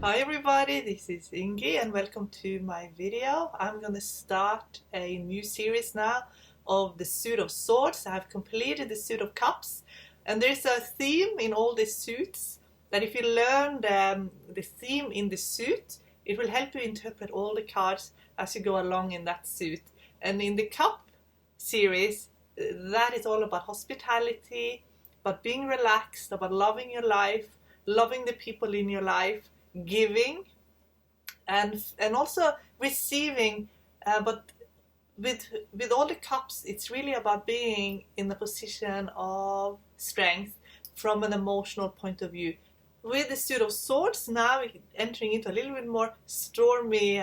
Hi everybody, this is Ingi and welcome to my video. I'm gonna start a new series now of the Suit of Swords. I have completed the Suit of Cups and there's a theme in all the suits that if you learn the theme in the suit, it will help you interpret all the cards as you go along in that suit. And in the Cup series, that is all about hospitality, about being relaxed, about loving your life, loving the people in your life, giving and also receiving, but with all the cups it's really about being in a position of strength from an emotional point of view. With the Suit of Swords now we're entering into a little bit more stormy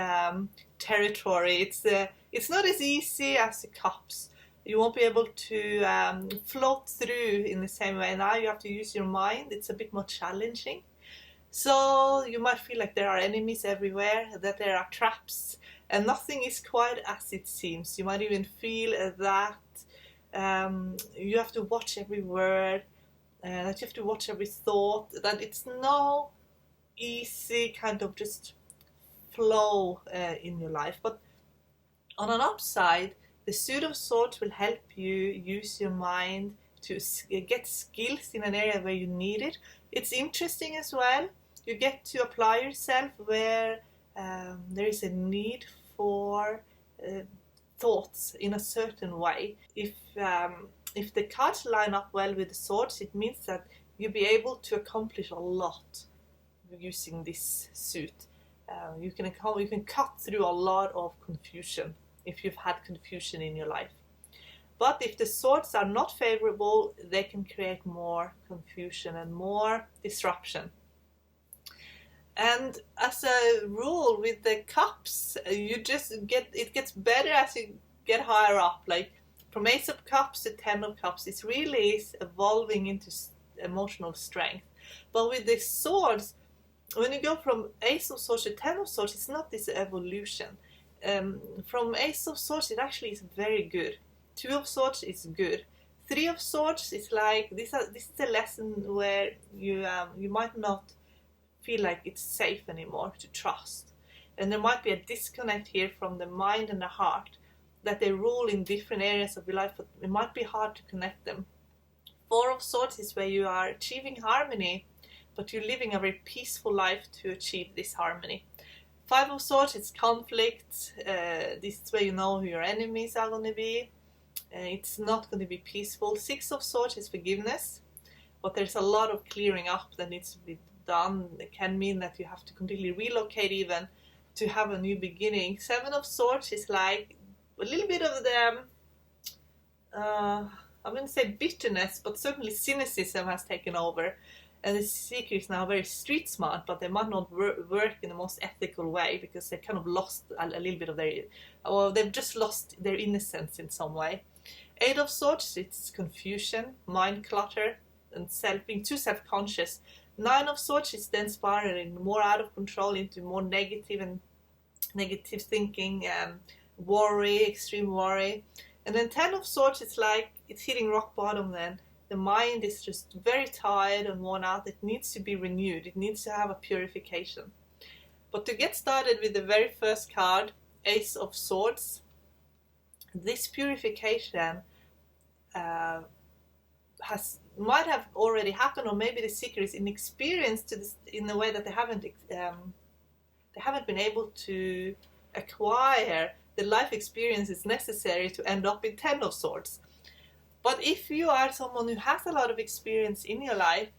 territory. It's not as easy as the cups. You won't be able to float through in the same way. Now you have to use your mind. It's a bit more challenging. So you might feel like there are enemies everywhere, that there are traps, and nothing is quite as it seems. You might even feel that you have to watch every word, that you have to watch every thought, that it's no easy kind of just flow in your life. But on an upside, the Suit of Swords will help you use your mind to get skills in an area where you need it. It's interesting as well. You get to apply yourself where there is a need for thoughts in a certain way. If the cards line up well with the swords, it means that you'll be able to accomplish a lot using this suit. You can cut through a lot of confusion if you've had confusion in your life. But if the swords are not favorable, they can create more confusion and more disruption. And as a rule with the cups, it gets better as you get higher up. Like from Ace of Cups to Ten of Cups, it really is evolving into emotional strength. But with the swords, when you go from Ace of Swords to Ten of Swords, it's not this evolution. From Ace of Swords, it actually is very good. Two of Swords is good. Three of Swords is like this is a lesson where you might not feel like it's safe anymore to trust, and there might be a disconnect here from the mind and the heart, that they rule in different areas of your life, but it might be hard to connect them. Four of Swords is where you are achieving harmony, but you're living a very peaceful life to achieve this harmony. Five of Swords is conflict. This is where you know who your enemies are going to be. It's not going to be peaceful. Six of Swords is forgiveness, but there's a lot of clearing up that needs to be done. It can mean that you have to completely relocate even to have a new beginning. Seven of Swords is like a little bit of the I wouldn't say bitterness, but certainly cynicism has taken over, and the Seeker is now very street smart, but they might not work in the most ethical way because they kind of lost a little bit of they've just lost their innocence in some way. Eight of Swords, it's confusion, mind clutter, and being too self-conscious. Nine of Swords is then spiraling more out of control into more negative thinking, worry, extreme worry. And then Ten of Swords, it's like it's hitting rock bottom then. The mind is just very tired and worn out. It needs to be renewed. It needs to have a purification. But to get started with the very first card, Ace of Swords, this purification might have already happened, or maybe the Seeker is inexperienced to this, in a way that they haven't been able to acquire the life experiences necessary to end up in Ten of Swords. But if you are someone who has a lot of experience in your life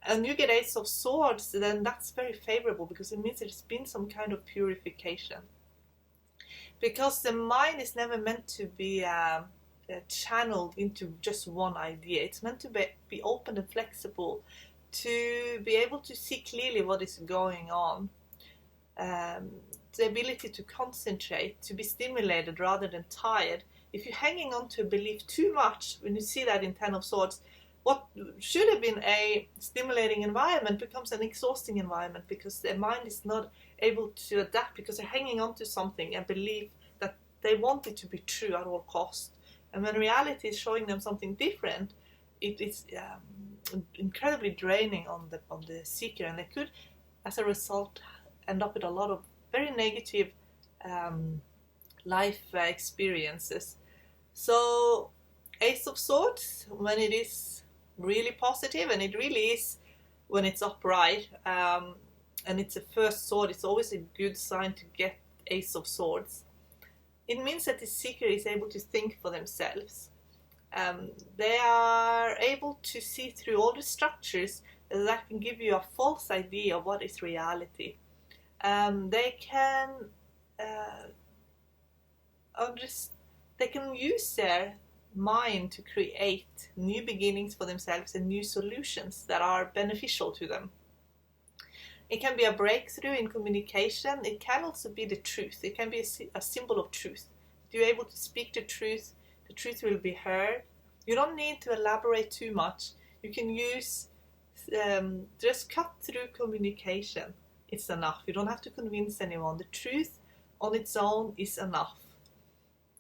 and you get Ace of Swords, then that's very favorable because it means there's been some kind of purification. Because the mind is never meant to be channeled into just one idea. It's meant to be open and flexible, to be able to see clearly what is going on. The ability to concentrate, to be stimulated rather than tired. If you're hanging on to a belief too much, when you see that in Ten of Swords, what should have been a stimulating environment becomes an exhausting environment because their mind is not able to adapt because they're hanging on to something, a belief that they want it to be true at all costs. And when reality is showing them something different, it is incredibly draining on the Seeker, and they could as a result, end up with a lot of very negative life experiences. So Ace of Swords, when it is really positive, and it really is when it's upright, and it's a first sword, it's always a good sign to get Ace of Swords. It means that the seeker is able to think for themselves. They are able to see through all the structures that can give you a false idea of what is reality. They can they can use their mind to create new beginnings for themselves and new solutions that are beneficial to them. It can be a breakthrough in communication. It can also be the truth. It can be a symbol of truth. If you're able to speak the truth will be heard. You don't need to elaborate too much. You can use just cut through communication. It's enough. You don't have to convince anyone. The truth on its own is enough.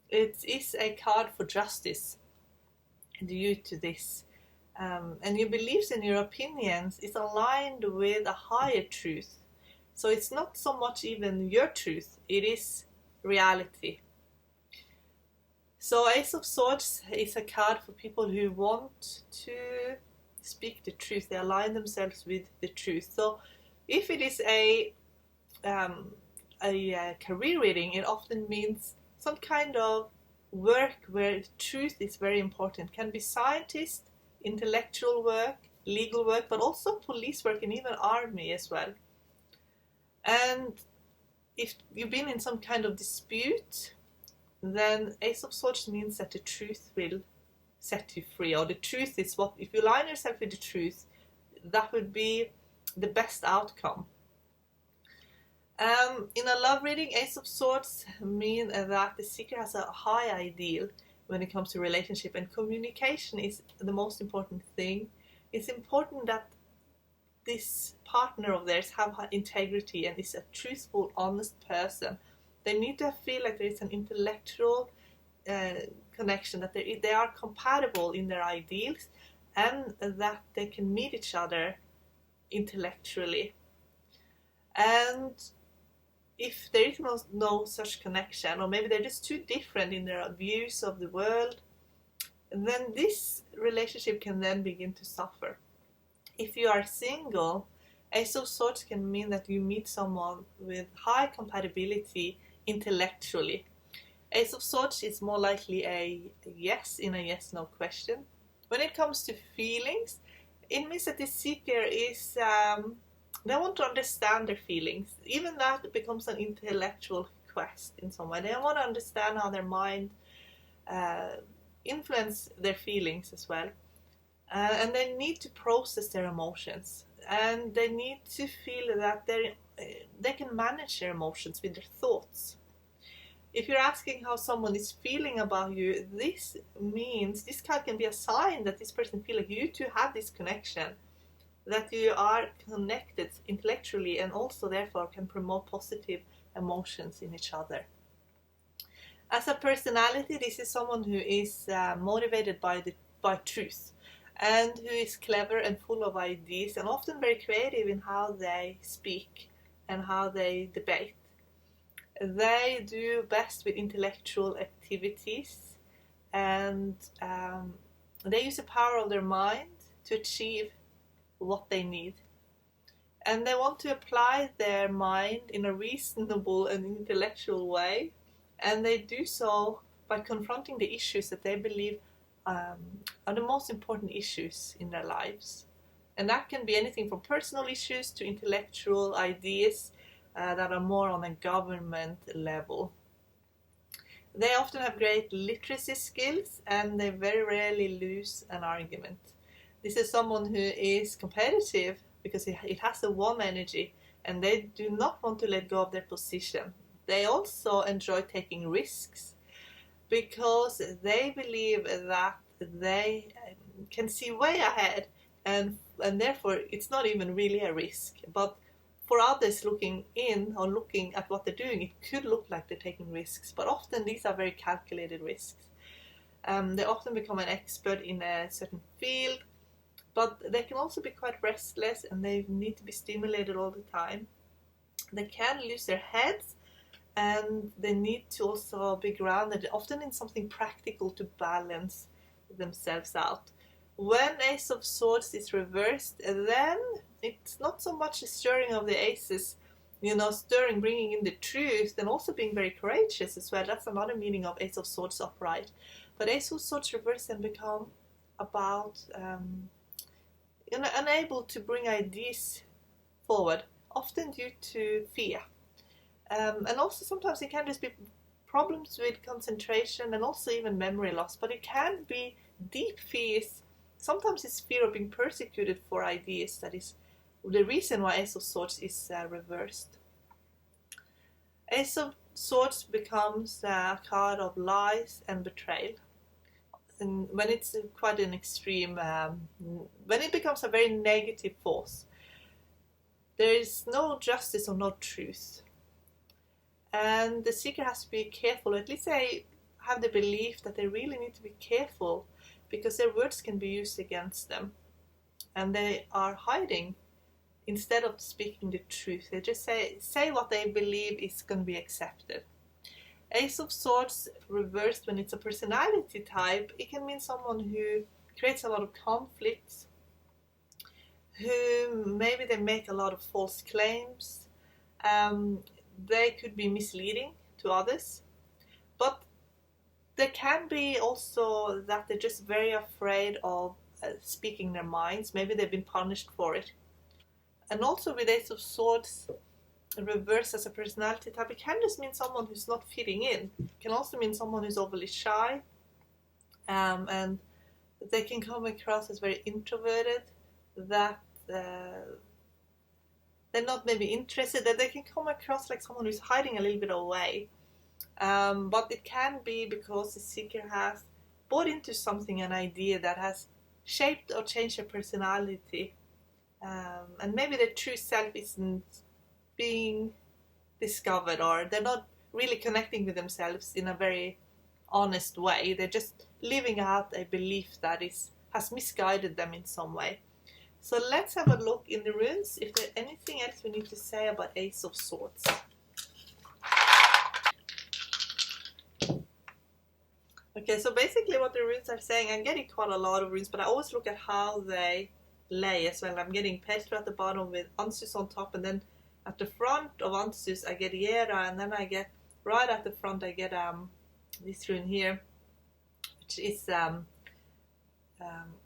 It is a card for justice due to this. And your beliefs and your opinions is aligned with a higher truth. So it's not so much even your truth, it is reality. So Ace of Swords is a card for people who want to speak the truth. They align themselves with the truth. So if it is a career reading, it often means some kind of work where truth is very important. It can be scientist, intellectual work, legal work, but also police work and even army as well. And if you've been in some kind of dispute, then Ace of Swords means that the truth will set you free, or the truth is what, if you align yourself with the truth, that would be the best outcome. In a love reading, Ace of Swords mean that the seeker has a high ideal when it comes to relationship, and communication is the most important thing. It's important that this partner of theirs have integrity and is a truthful, honest person. They need to feel like there is an intellectual connection, that they are compatible in their ideals, and that they can meet each other intellectually. And if there is no such connection, or maybe they're just too different in their views of the world, then this relationship can then begin to suffer. If you are single, Ace of Swords can mean that you meet someone with high compatibility intellectually. Ace of Swords is more likely a yes in a yes-no question. When it comes to feelings, it means that the seeker is they want to understand their feelings. Even that becomes an intellectual quest in some way. They want to understand how their mind influence their feelings as well. And they need to process their emotions. And they need to feel that they can manage their emotions with their thoughts. If you're asking how someone is feeling about you, this card can be a sign that this person feels like you two have this connection, that you are connected intellectually, and also therefore can promote positive emotions in each other. As a personality, this is someone who is motivated by truth, and who is clever and full of ideas, and often very creative in how they speak and how they debate. They do best with intellectual activities, and they use the power of their mind to achieve what they need. And they want to apply their mind in a reasonable and intellectual way, and they do so by confronting the issues that they believe are the most important issues in their lives. And that can be anything from personal issues to intellectual ideas that are more on a government level. They often have great literacy skills, and they very rarely lose an argument. This is someone who is competitive because it has a warm energy, and they do not want to let go of their position. They also enjoy taking risks because they believe that they can see way ahead, and therefore it's not even really a risk. But for others looking in or looking at what they're doing, it could look like they're taking risks, but often these are very calculated risks. They often become an expert in a certain field, but they can also be quite restless and they need to be stimulated all the time. They can lose their heads and they need to also be grounded, often in something practical to balance themselves out. When Ace of Swords is reversed, then it's not so much a stirring of the aces, stirring, bringing in the truth, and also being very courageous as well. That's another meaning of Ace of Swords upright. But Ace of Swords reversed and become about unable to bring ideas forward, often due to fear. And also sometimes it can just be problems with concentration and also even memory loss, but it can be deep fears. Sometimes it's fear of being persecuted for ideas that is the reason why Ace of Swords is reversed. Ace of Swords becomes a card of lies and betrayal. And when it's quite an extreme, when it becomes a very negative force, there is no justice or no truth. And the seeker has to be careful, at least they have the belief that they really need to be careful because their words can be used against them. And they are hiding instead of speaking the truth. They just say what they believe is going to be accepted. Ace of Swords reversed, when it's a personality type, it can mean someone who creates a lot of conflicts, who maybe they make a lot of false claims. They could be misleading to others, but there can be also that they're just very afraid of speaking their minds. Maybe they've been punished for it. And also with Ace of Swords reverse as a personality type, it can just mean someone who's not fitting in. It can also mean someone who's overly shy, and they can come across as very introverted, that they're not maybe interested, that they can come across like someone who's hiding a little bit away. But it can be because the seeker has bought into something, an idea that has shaped or changed their personality. And maybe their true self isn't being discovered, or they're not really connecting with themselves in a very honest way. They're just living out a belief that has misguided them in some way. So let's have a look in the runes if there's anything else we need to say about Ace of Swords. Okay, so basically what the runes are saying, I'm getting quite a lot of runes, but I always look at how they lay as well. I'm getting Petra at the bottom with Ansus on top, and then at the front of Ansus I get Yera, and then I get, right at the front I get this rune here, which is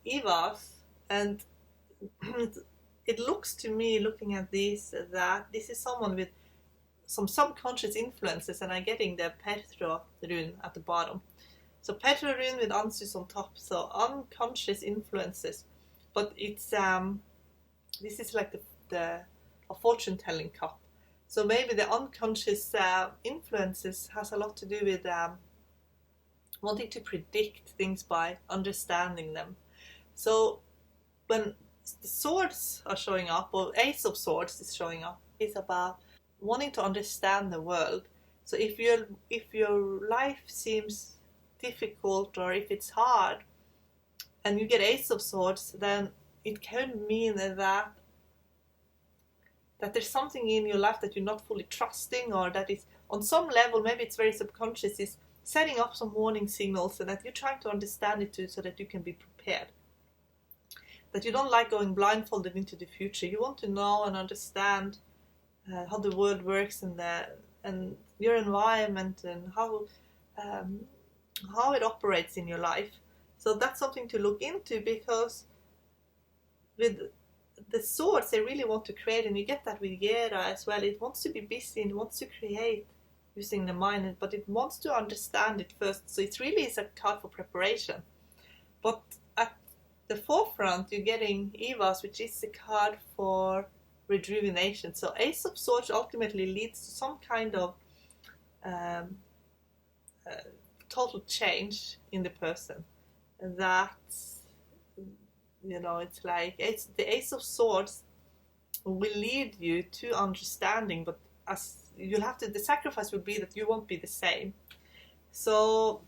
Evas. And it looks to me, looking at this, that this is someone with some subconscious influences, and I'm getting the Petra rune at the bottom. So Petra rune with Ansus on top, so unconscious influences. But it's this is like a fortune-telling cup. So maybe the unconscious influences has a lot to do with wanting to predict things by understanding them. So when the swords are showing up, or Ace of Swords is showing up, it's about wanting to understand the world. So if your life seems difficult, or if it's hard, and you get Ace of Swords, then it can mean that there's something in your life that you're not fully trusting, or that is on some level, maybe it's very subconscious, is setting up some warning signals, and that you're trying to understand it too, so that you can be prepared. That you don't like going blindfolded into the future. You want to know and understand how the world works, and your environment, and how it operates in your life. So that's something to look into, because with the swords, they really want to create, and you get that with Yera as well. It wants to be busy and wants to create using the mind, but it wants to understand it first. So it really is a card for preparation. But at the forefront, you're getting Evas, which is a card for rejuvenation. So Ace of Swords ultimately leads to some kind of total change in the person. That, it's like the Ace of Swords will lead you to understanding, but as you'll have to, the sacrifice will be that you won't be the same. So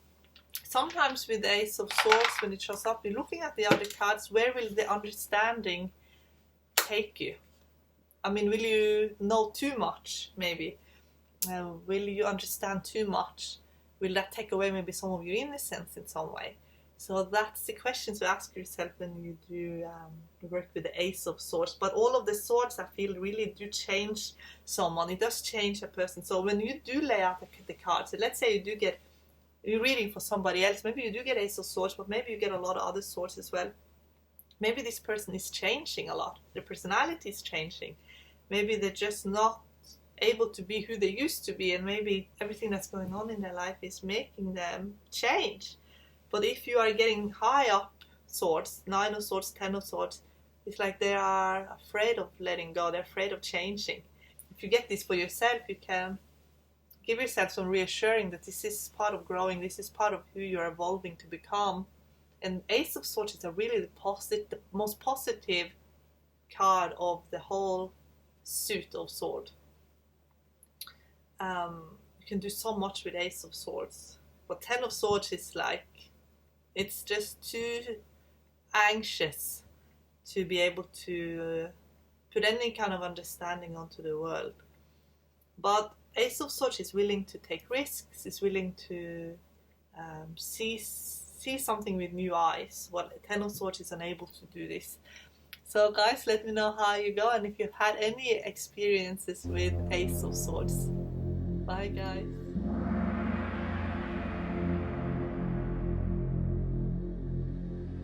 sometimes with the Ace of Swords, when it shows up, you're looking at the other cards. Where will the understanding take you? I mean, will you know too much, maybe? Will you understand too much? Will that take away maybe some of your innocence in some way? So that's the question to ask yourself when you do work with the Ace of Swords. But all of the swords, I feel, really do change someone. It does change a person. So when you do lay out the cards, so let's say you do get, you're reading for somebody else, maybe you do get Ace of Swords, but maybe you get a lot of other swords as well. Maybe this person is changing a lot. Their personality is changing. Maybe they're just not able to be who they used to be, and maybe everything that's going on in their life is making them change. But if you are getting high up swords, 9 of swords, 10 of swords, it's like they are afraid of letting go. They're afraid of changing. If you get this for yourself, you can give yourself some reassuring that this is part of growing. This is part of who you're evolving to become. And Ace of Swords is a really the most positive card of the whole suit of sword. You can do so much with Ace of Swords. But 10 of Swords is like, it's just too anxious to be able to put any kind of understanding onto the world. But Ace of Swords is willing to take risks, is willing to see something with new eyes. Well, 10 of Swords is unable to do this. So guys, let me know how you go and if you've had any experiences with Ace of Swords. Bye guys.